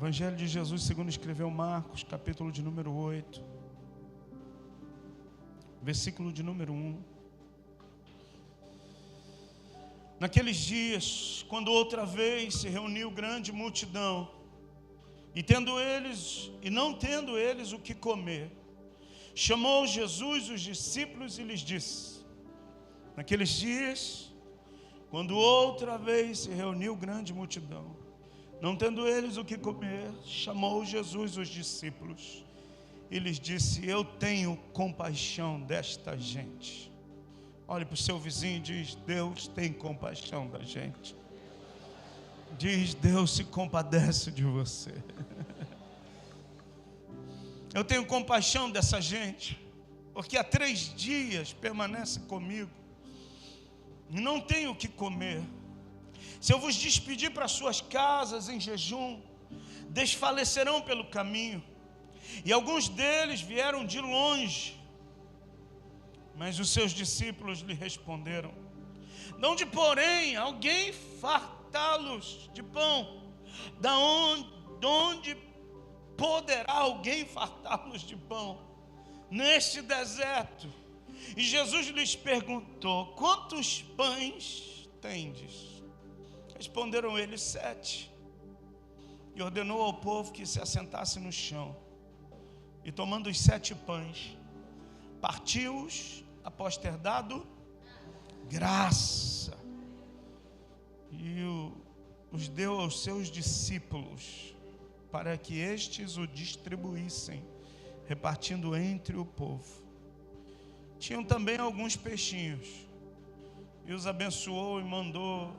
Evangelho de Jesus segundo escreveu Marcos, capítulo de número 8, versículo de número 1. Naqueles dias, quando outra vez se reuniu grande multidão, e não tendo eles o que comer, chamou Jesus os discípulos e lhes disse: naqueles dias, quando outra vez se reuniu grande multidão, não tendo eles o que comer, chamou Jesus os discípulos e lhes disse: eu tenho compaixão desta gente. Olhe para o seu vizinho e diz: Deus tem compaixão da gente. Diz: Deus se compadece de você. Eu tenho compaixão dessa gente, porque há 3 dias permanece comigo e não tenho o que comer. Se eu vos despedir para suas casas em jejum, desfalecerão pelo caminho. E alguns deles vieram de longe. Mas os seus discípulos lhe responderam: de onde, porém, alguém fartá-los de pão? De onde poderá alguém fartá-los de pão neste deserto? E Jesus lhes perguntou: quantos pães tendes? Responderam eles: 7. E ordenou ao povo que se assentasse no chão. E tomando os 7 pães, partiu-os após ter dado graça, e os deu aos seus discípulos, para que estes o distribuíssem, repartindo entre o povo. Tinham também alguns peixinhos, e os abençoou e mandou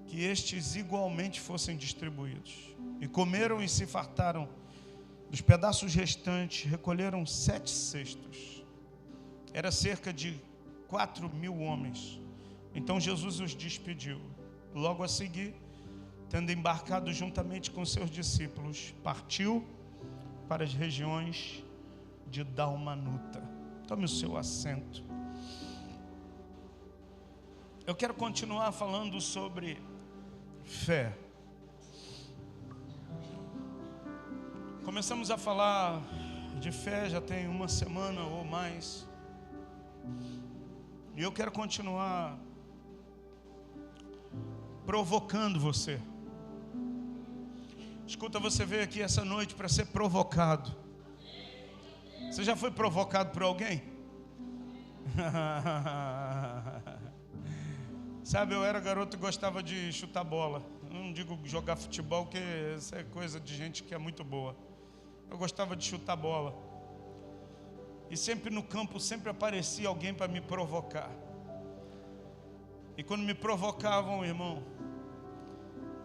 que estes igualmente fossem distribuídos. E comeram e se fartaram. Dos pedaços restantes, recolheram 7 cestos. Era cerca de 4.000 homens. Então Jesus os despediu. Logo a seguir, tendo embarcado juntamente com seus discípulos, partiu para as regiões de Dalmanuta. Tome o seu assento. Eu quero continuar falando sobre fé. Começamos a falar de fé já tem 1 semana ou mais. E eu quero continuar provocando você. Escuta, você veio aqui essa noite para ser provocado. Você já foi provocado por alguém? Sabe, eu era garoto e gostava de chutar bola. Não digo jogar futebol, porque isso é coisa de gente que é muito boa. Eu gostava de chutar bola. E sempre no campo, sempre aparecia alguém para me provocar. E quando me provocavam, irmão,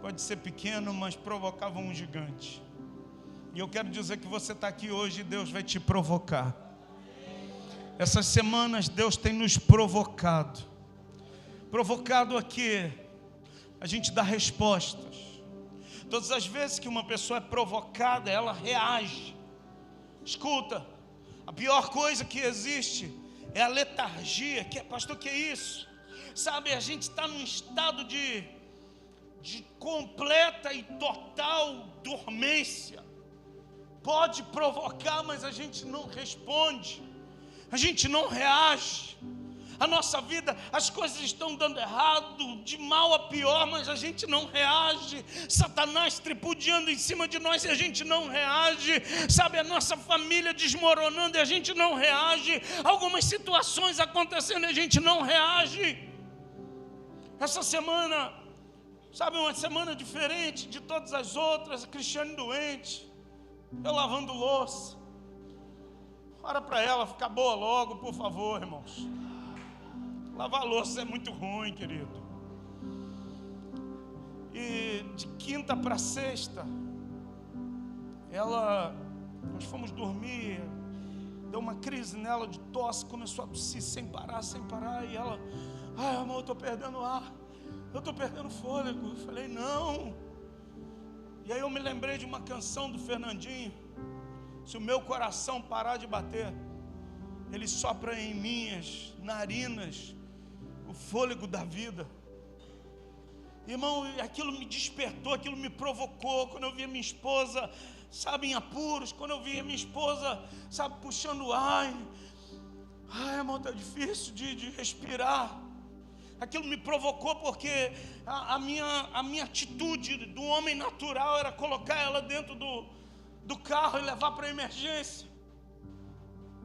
pode ser pequeno, mas provocavam um gigante. E eu quero dizer que você está aqui hoje e Deus vai te provocar. Essas semanas Deus tem nos provocado. Provocado a quê? A gente dá respostas. Todas as vezes que uma pessoa é provocada, ela reage. Escuta, a pior coisa que existe é a letargia. Pastor, que é isso? Sabe, a gente está num estado de completa e total dormência. Pode provocar, mas a gente não responde. A gente não reage. A nossa vida, as coisas estão dando errado, de mal a pior, mas a gente não reage. Satanás tripudiando em cima de nós e a gente não reage. Sabe, a nossa família desmoronando e a gente não reage. Algumas situações acontecendo e a gente não reage. Essa semana, sabe, uma semana diferente de todas as outras. A Cristiane doente, eu lavando louça. Ora para ela ficar boa logo, por favor, irmãos. Lavar louça é muito ruim, querido. E de quinta para sexta, nós fomos dormir, deu uma crise nela de tosse, começou a tossir sem parar, e ela: ai, amor, eu estou perdendo ar, eu estou perdendo fôlego. Eu falei: não. E aí eu me lembrei de uma canção do Fernandinho: se o meu coração parar de bater, ele sopra em minhas narinas o fôlego da vida. Irmão, aquilo me despertou, aquilo me provocou. Quando eu via minha esposa, sabe, em apuros, quando eu via minha esposa, sabe, puxando ar. Ai, irmão, tá difícil de respirar. Aquilo me provocou porque a minha atitude do homem natural era colocar ela dentro do carro e levar para a emergência.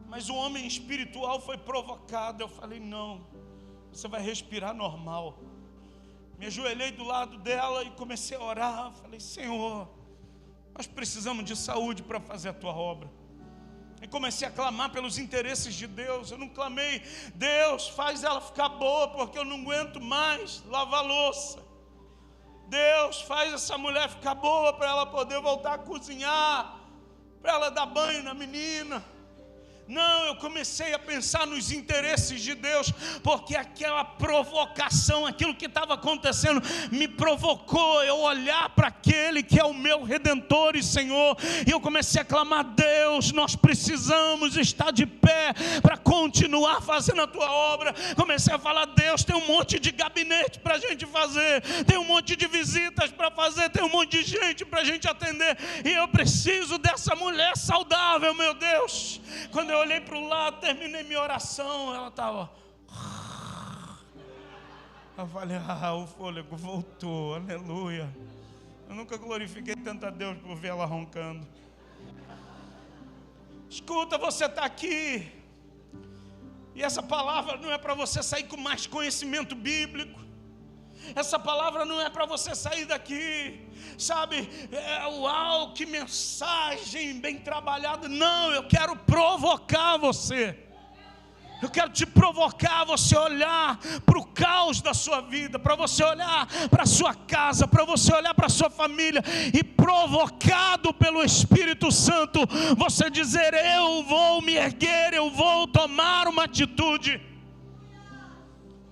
Mas o homem espiritual foi provocado. Eu falei, não, você vai respirar normal. Me ajoelhei do lado dela e comecei a orar. Falei, Senhor, nós precisamos de saúde para fazer a tua obra. E comecei a clamar pelos interesses de Deus. Eu não clamei, Deus, faz ela ficar boa, porque eu não aguento mais lavar louça. Deus, faz essa mulher ficar boa para ela poder voltar a cozinhar, para ela dar banho na menina. Não, eu comecei a pensar nos interesses de Deus, porque aquela provocação, aquilo que estava acontecendo, me provocou eu olhar para aquele que é o meu Redentor e Senhor, e eu comecei a clamar, Deus, nós precisamos estar de pé para continuar fazendo a tua obra. Comecei a falar, Deus, tem um monte de gabinete para a gente fazer, tem um monte de visitas para fazer, tem um monte de gente para a gente atender, e eu preciso dessa mulher saudável, meu Deus. Quando eu olhei para o lado, terminei minha oração, ela estava... Eu falei, o fôlego voltou, aleluia. Eu nunca glorifiquei tanto a Deus por ver ela roncando. Escuta, você está aqui, e essa palavra não é para você sair com mais conhecimento bíblico. Essa palavra não é para você sair daqui, sabe, uau, que mensagem bem trabalhada. Não, eu quero provocar você. Eu quero te provocar a você olhar para o caos da sua vida, para você olhar para a sua casa, para você olhar para a sua família e, provocado pelo Espírito Santo, você dizer, eu vou me erguer, eu vou tomar uma atitude.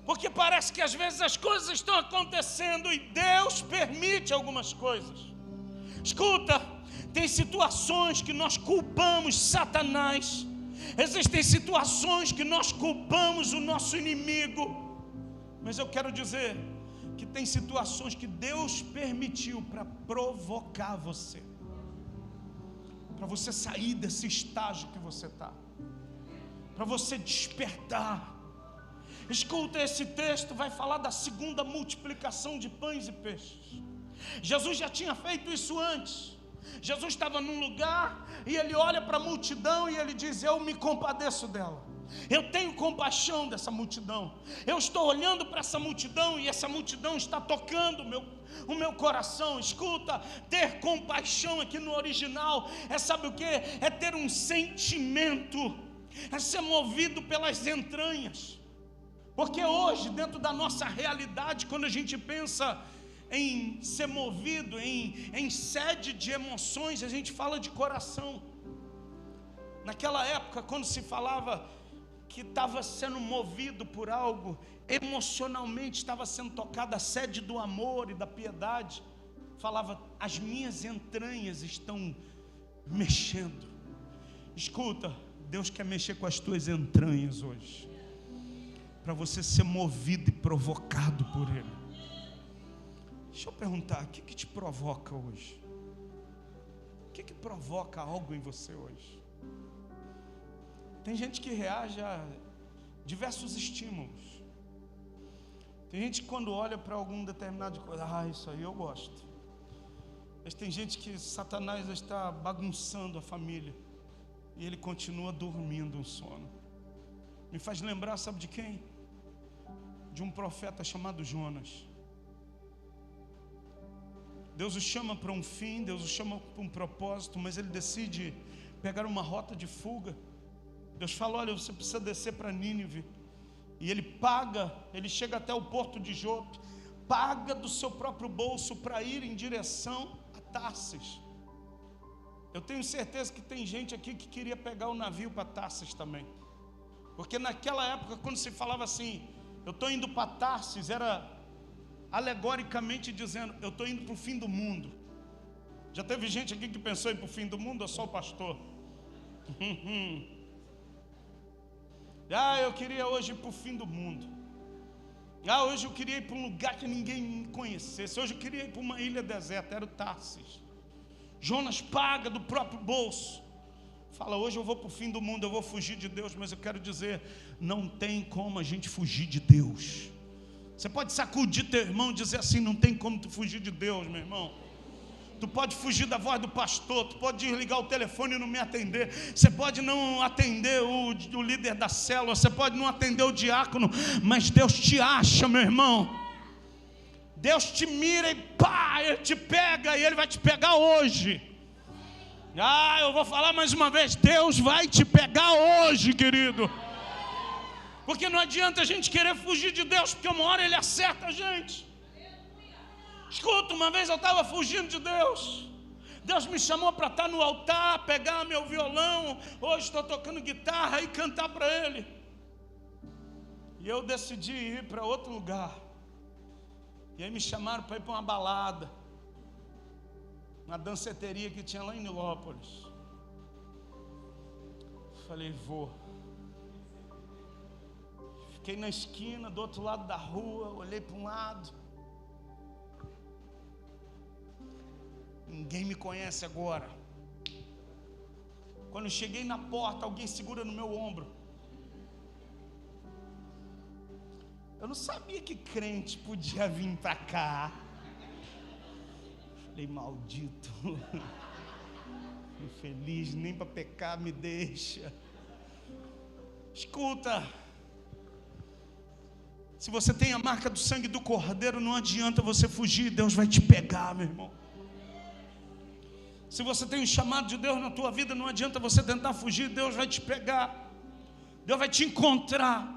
Porque parece que às vezes as coisas estão acontecendo e Deus permite algumas coisas. Escuta, tem situações que nós culpamos Satanás. Existem situações que nós culpamos o nosso inimigo. Mas eu quero dizer que tem situações que Deus permitiu para provocar você. Para você sair desse estágio que você está. Para você despertar. Escuta, esse texto vai falar da segunda multiplicação de pães e peixes. Jesus já tinha feito isso antes. Jesus estava num lugar e ele olha para a multidão e ele diz, eu me compadeço dela. Eu tenho compaixão dessa multidão. Eu estou olhando para essa multidão e essa multidão está tocando o meu coração. Escuta, ter compaixão aqui no original é, sabe o que? É ter um sentimento, é ser movido pelas entranhas. Porque hoje, dentro da nossa realidade, quando a gente pensa em ser movido, em sede de emoções, a gente fala de coração. Naquela época, quando se falava que estava sendo movido por algo, emocionalmente estava sendo tocada a sede do amor e da piedade, falava, as minhas entranhas estão mexendo. Escuta, Deus quer mexer com as tuas entranhas hoje, para você ser movido e provocado por Ele. Deixa eu perguntar, o que te provoca hoje? O que provoca algo em você hoje? Tem gente que reage a diversos estímulos. Tem gente que quando olha para algum determinado coisa, isso aí eu gosto. Mas tem gente que Satanás está bagunçando a família e ele continua dormindo um sono. Me faz lembrar, sabe de quem? De um profeta chamado Jonas. Deus o chama para um fim, Deus o chama para um propósito, mas ele decide pegar uma rota de fuga. Deus fala, olha, você precisa descer para Nínive. E ele paga, ele chega até o porto de Jope, paga do seu próprio bolso para ir em direção a Tarsis. Eu tenho certeza que tem gente aqui que queria pegar o navio para Tarsis também. Porque naquela época, quando se falava assim, eu estou indo para Tarsis, era alegoricamente dizendo, eu estou indo para o fim do mundo. Já teve gente aqui que pensou em ir para o fim do mundo, ou só o pastor? Eu queria hoje ir para o fim do mundo. Hoje eu queria ir para um lugar que ninguém me conhecesse. Hoje eu queria ir para uma ilha deserta, era o Tarsis. Jonas paga do próprio bolso. Fala, hoje eu vou para o fim do mundo, eu vou fugir de Deus. Mas eu quero dizer, não tem como a gente fugir de Deus. Você pode sacudir teu irmão e dizer assim, não tem como tu fugir de Deus, meu irmão. Tu pode fugir da voz do pastor, tu pode desligar o telefone e não me atender, você pode não atender o líder da célula, você pode não atender o diácono, mas Deus te acha, meu irmão. Deus te mira e pá, Ele te pega, e Ele vai te pegar hoje. Eu vou falar mais uma vez, Deus vai te pegar hoje, querido. Porque não adianta a gente querer fugir de Deus, porque uma hora Ele acerta a gente. Escuta, uma vez eu estava fugindo de Deus. Deus me chamou para estar no altar, pegar meu violão. Hoje estou tocando guitarra e cantar para Ele. E eu decidi ir para outro lugar. E aí me chamaram para ir para uma balada, uma danceteria que tinha lá em Nilópolis. Falei, vou. Fiquei na esquina, do outro lado da rua, olhei para um lado. Ninguém me conhece agora. Quando eu cheguei na porta, alguém segura no meu ombro. Eu não sabia que crente podia vir para cá. Falei, maldito. Infeliz, nem para pecar me deixa. Escuta. Se você tem a marca do sangue do Cordeiro, não adianta você fugir, Deus vai te pegar, meu irmão. Se você tem um chamado de Deus na tua vida, não adianta você tentar fugir, Deus vai te pegar. Deus vai te encontrar.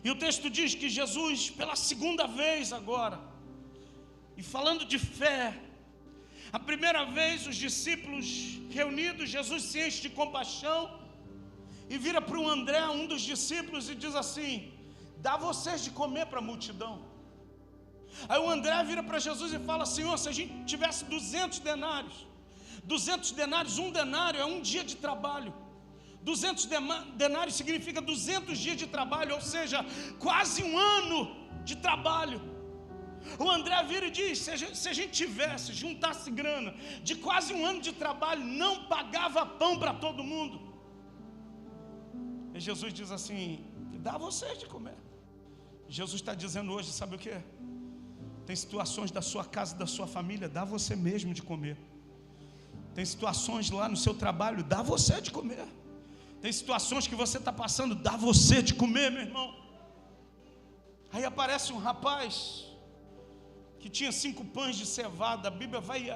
E o texto diz que Jesus, pela segunda vez agora, e falando de fé, a primeira vez os discípulos reunidos, Jesus se enche de compaixão e vira para o André, um dos discípulos, e diz assim, dá vocês de comer para a multidão. Aí o André vira para Jesus e fala, Senhor, se a gente tivesse 200 denários, um denário é um dia de trabalho. 200 denários significa 200 dias de trabalho, ou seja, quase um ano de trabalho. O André vira e diz, se a gente tivesse, juntasse grana de quase um ano de trabalho, não pagava pão para todo mundo. E Jesus diz assim, dá a vocês de comer. Jesus está dizendo hoje, sabe o que? Tem situações da sua casa, da sua família, dá você mesmo de comer. Tem situações lá no seu trabalho, dá você de comer. Tem situações que você está passando, dá você de comer, meu irmão. Aí aparece um rapaz que tinha 5 pães de cevada. A Bíblia vai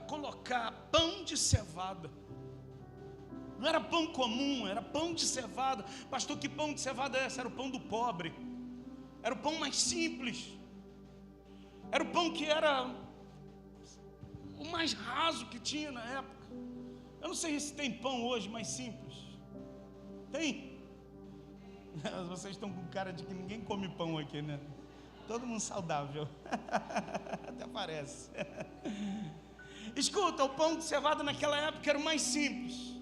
colocar pão de cevada. Não era pão comum, era pão de cevada. Pastor, que pão de cevada é esse? Era o pão do pobre. Era o pão mais simples. Era o pão que era o mais raso que tinha na época. Eu não sei se tem pão hoje mais simples. Tem? Vocês estão com cara de que ninguém come pão aqui, né? Todo mundo saudável. Até parece. Escuta, o pão de cevada naquela época era o mais simples.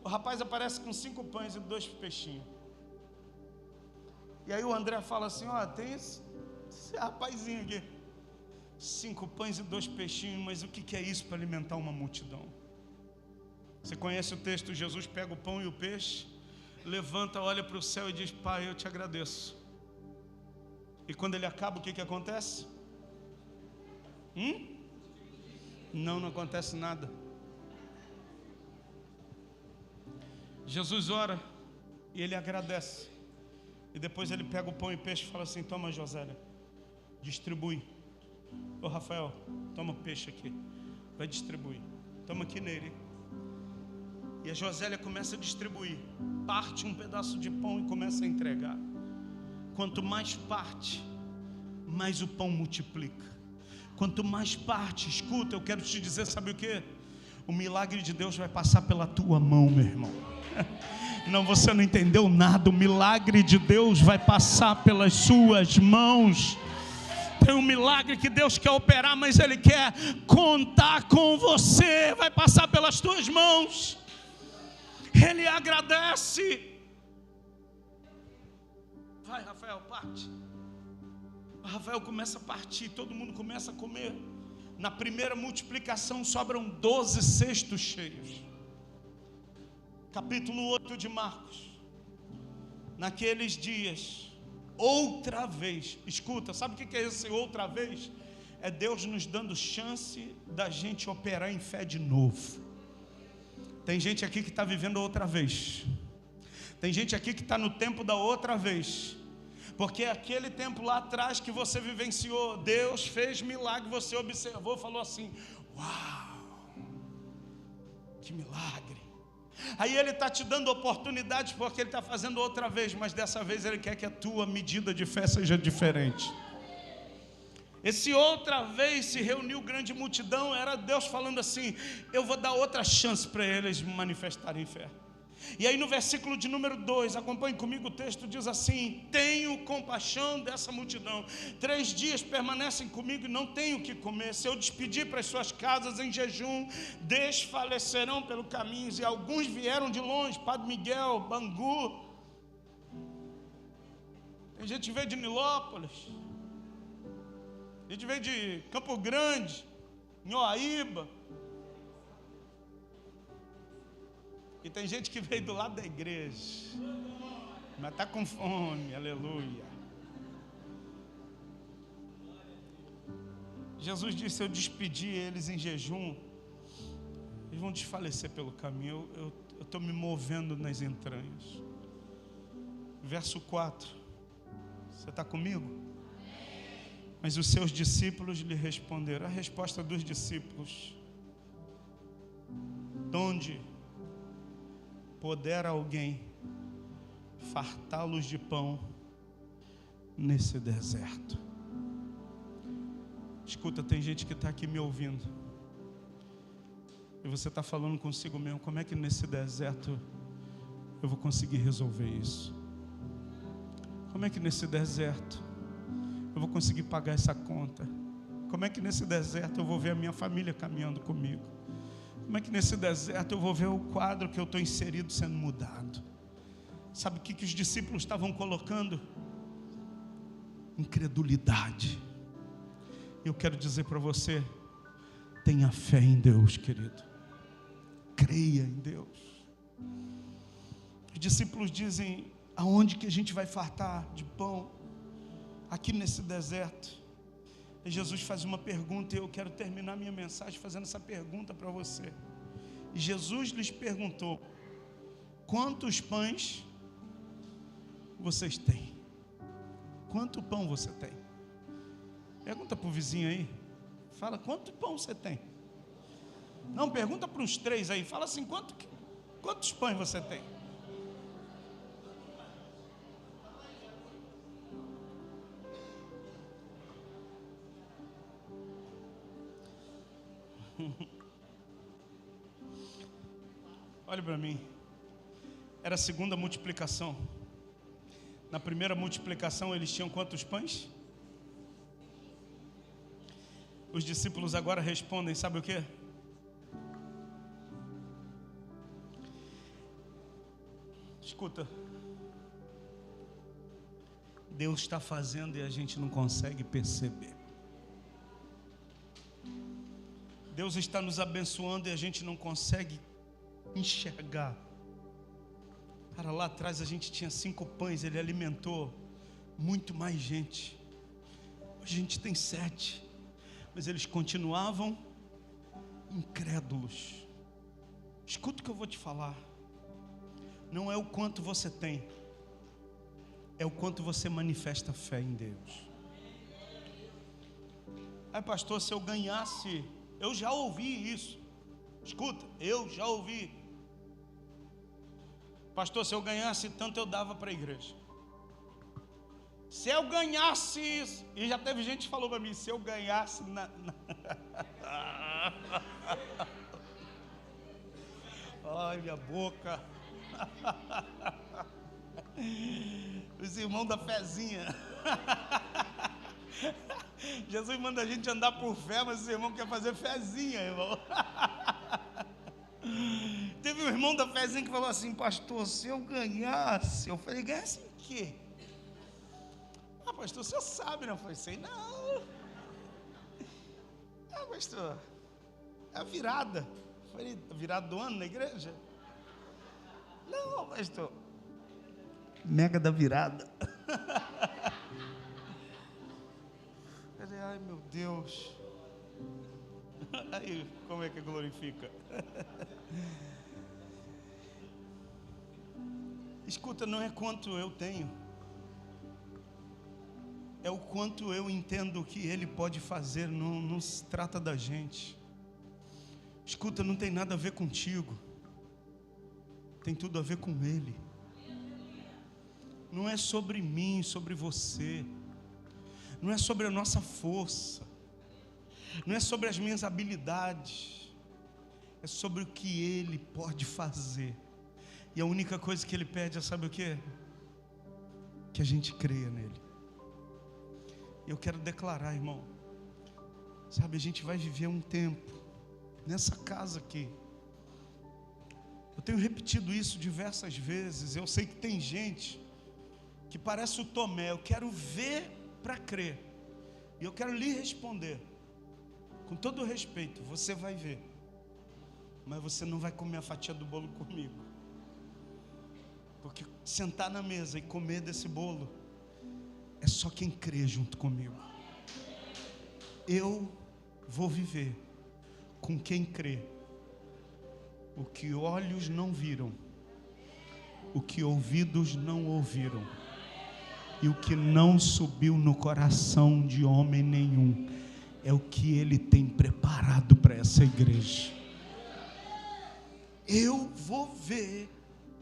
O rapaz aparece com 5 pães e 2 peixinhos. E aí o André fala assim, tem esse rapazinho aqui, 5 pães e 2 peixinhos, mas o que é isso para alimentar uma multidão? Você conhece o texto? Jesus pega o pão e o peixe, levanta, olha para o céu e diz, Pai, eu te agradeço. E quando ele acaba, o que acontece? Não acontece nada. Jesus ora e ele agradece. E depois ele pega o pão e peixe e fala assim, toma, Josélia, distribui. Ô Rafael, toma o peixe aqui, vai distribuir. Toma aqui nele. E a Josélia começa a distribuir. Parte um pedaço de pão e começa a entregar. Quanto mais parte, mais o pão multiplica. Quanto mais parte, escuta, eu quero te dizer, sabe o que? O milagre de Deus vai passar pela tua mão, meu irmão. Não, você não entendeu nada. O milagre de Deus vai passar pelas suas mãos. Tem um milagre que Deus quer operar, mas Ele quer contar com você. Vai passar pelas tuas mãos. Ele agradece. Vai, Rafael, parte. O Rafael começa a partir, todo mundo começa a comer. Na primeira multiplicação sobram 12 cestos cheios. Capítulo 8 de Marcos. Naqueles dias, outra vez, escuta, sabe o que é esse outra vez? É Deus nos dando chance da gente operar em fé de novo. Tem gente aqui que está vivendo outra vez. Tem gente aqui que está no tempo da outra vez. Porque aquele tempo lá atrás que você vivenciou, Deus fez milagre, você observou, falou assim: uau, que milagre. Aí Ele está te dando oportunidades porque Ele está fazendo outra vez, mas dessa vez Ele quer que a tua medida de fé seja diferente. Esse outra vez se reuniu grande multidão, era Deus falando assim: eu vou dar outra chance para eles manifestarem fé. E aí no versículo de número 2, acompanhe comigo, o texto diz assim: tenho compaixão dessa multidão, 3 dias permanecem comigo e não tenho o que comer. Se eu despedir para as suas casas em jejum, desfalecerão pelo caminho. E alguns vieram de longe, Padre Miguel, Bangu, tem gente que veio de Nilópolis, a gente veio de Campo Grande, Nhoaíba. E tem gente que veio do lado da igreja, mas está com fome, aleluia. Jesus disse: se eu despedir eles em jejum, eles vão desfalecer pelo caminho. Eu estou me movendo nas entranhas. Verso 4, você está comigo? Mas os seus discípulos lhe responderam. A resposta dos discípulos: donde poder alguém fartá-los de pão nesse deserto? Escuta, tem gente que está aqui me ouvindo e você está falando consigo mesmo: como é que nesse deserto eu vou conseguir resolver isso? Como é que nesse deserto eu vou conseguir pagar essa conta? Como é que nesse deserto eu vou ver a minha família caminhando comigo? Como é que nesse deserto eu vou ver o quadro que eu estou inserido sendo mudado? Sabe o que os discípulos estavam colocando? Incredulidade. Eu quero dizer para você: tenha fé em Deus, querido. Creia em Deus. Os discípulos dizem: aonde que a gente vai fartar de pão? Aqui nesse deserto. E Jesus faz uma pergunta, e eu quero terminar minha mensagem fazendo essa pergunta para você. E Jesus lhes perguntou: quantos pães vocês têm? Quanto pão você tem? Pergunta para o vizinho aí. Fala: quanto pão você tem? Não, pergunta para uns 3 aí. Fala assim: quantos pães você tem? Olha para mim. Era a segunda multiplicação. Na primeira multiplicação eles tinham quantos pães? Os discípulos agora respondem, sabe o quê? Escuta, Deus está fazendo e a gente não consegue perceber. Deus está nos abençoando e a gente não consegue enxergar. Cara, lá atrás a gente tinha 5 pães, Ele alimentou muito mais gente. Hoje a gente tem 7, mas eles continuavam incrédulos. Escuta o que eu vou te falar. Não é o quanto você tem, é o quanto você manifesta fé em Deus. Aí, pastor, se eu ganhasse... Eu já ouvi isso. Escuta, eu já ouvi. Pastor, se eu ganhasse tanto, eu dava para a igreja. Se eu ganhasse isso... E já teve gente que falou para mim: se eu ganhasse Ai, minha boca. Os irmãos da fezinha. Jesus manda a gente andar por fé, mas os irmãos querem fazer fezinha, irmão. Teve um irmão da fezinha que falou assim: pastor, se eu ganhasse... Eu falei: ganhasse em quê? pastor, o senhor sabe, não? Foi sei, não. Pastor, é a virada. Foi a virada do ano na igreja? Não, pastor. Mega da virada. Ai, meu Deus. Aí, como é que glorifica? Escuta, não é quanto eu tenho, é o quanto eu entendo o que Ele pode fazer. Não se trata da gente. Escuta, não tem nada a ver contigo, tem tudo a ver com Ele. Não é sobre mim, sobre você. Não é sobre a nossa força. Não é sobre as minhas habilidades. É sobre o que Ele pode fazer. E a única coisa que Ele pede é, sabe o quê? Que a gente creia nele. Eu quero declarar, irmão, sabe, a gente vai viver um tempo nessa casa aqui. Eu tenho repetido isso diversas vezes. Eu sei que tem gente que parece o Tomé. Eu quero ver para crer. E eu quero lhe responder, com todo o respeito: você vai ver, mas você não vai comer a fatia do bolo comigo. Porque sentar na mesa e comer desse bolo é só quem crê junto comigo. Eu vou viver com quem crê. O que olhos não viram, o que ouvidos não ouviram, e o que não subiu no coração de homem nenhum, é o que Ele tem preparado para essa igreja. Eu vou ver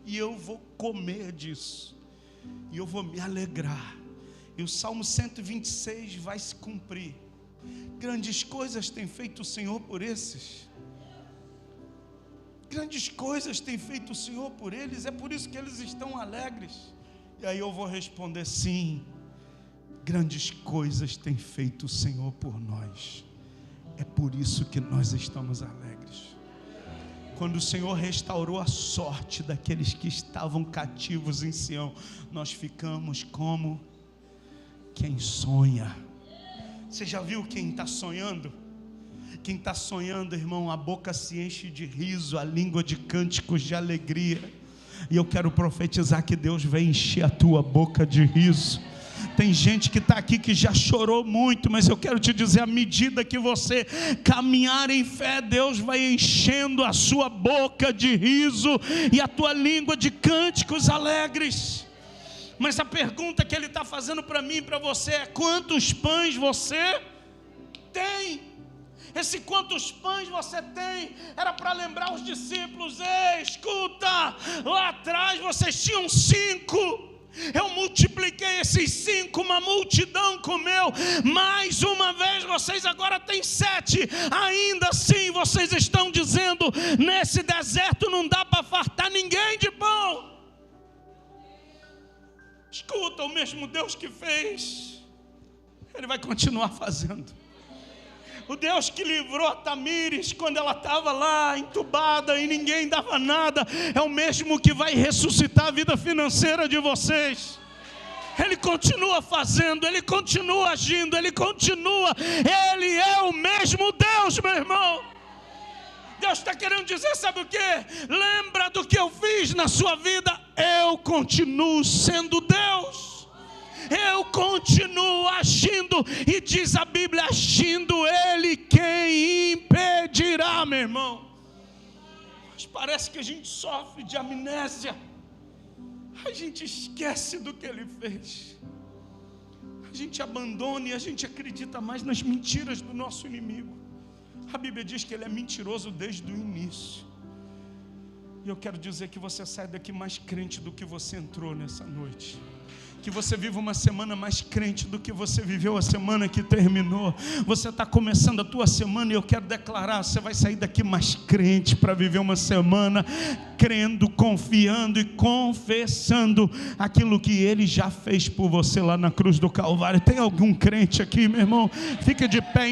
e eu vou comer disso, e eu vou me alegrar. E o Salmo 126 vai se cumprir. Grandes coisas tem feito o Senhor por esses. Grandes coisas tem feito o Senhor por eles. É por isso que eles estão alegres. E aí eu vou responder: sim, grandes coisas tem feito o Senhor por nós. É por isso que nós estamos alegres. Quando o Senhor restaurou a sorte daqueles que estavam cativos em Sião, nós ficamos como quem sonha. Você já viu quem está sonhando? Quem está sonhando, irmão, a boca se enche de riso, a língua de cânticos de alegria. E eu quero profetizar que Deus vai encher a tua boca de riso. Tem gente que está aqui que já chorou muito, mas eu quero te dizer, à medida que você caminhar em fé, Deus vai enchendo a sua boca de riso e a tua língua de cânticos alegres. Mas a pergunta que Ele está fazendo para mim e para você é: quantos pães você tem? Esse quantos pães você tem era para lembrar os discípulos: ei, escuta, lá atrás vocês tinham 5, eu multipliquei esses 5, uma multidão comeu, mais uma vez vocês agora têm 7, ainda assim vocês estão dizendo: nesse deserto não dá para fartar ninguém de pão. Escuta, o mesmo Deus que fez, Ele vai continuar fazendo. O Deus que livrou a Tamires quando ela estava lá entubada e ninguém dava nada, é o mesmo que vai ressuscitar a vida financeira de vocês. Ele continua fazendo, Ele continua agindo, Ele é o mesmo Deus, meu irmão. Deus está querendo dizer, sabe o que? Lembra do que eu fiz na sua vida? Eu continuo sendo Deus. Eu continuo agindo. E diz a Bíblia, agindo Ele, quem impedirá, meu irmão? Mas parece que a gente sofre de amnésia. A gente esquece do que Ele fez. A gente abandona e a gente acredita mais nas mentiras do nosso inimigo. A Bíblia diz que ele é mentiroso desde o início. E eu quero dizer que você sai daqui mais crente do que você entrou nessa noite. Que você viva uma semana mais crente do que você viveu a semana que terminou. Você está começando a tua semana e eu quero declarar: você vai sair daqui mais crente para viver uma semana crendo, confiando e confessando aquilo que Ele já fez por você lá na cruz do Calvário. Tem algum crente aqui, meu irmão? Fica de pé em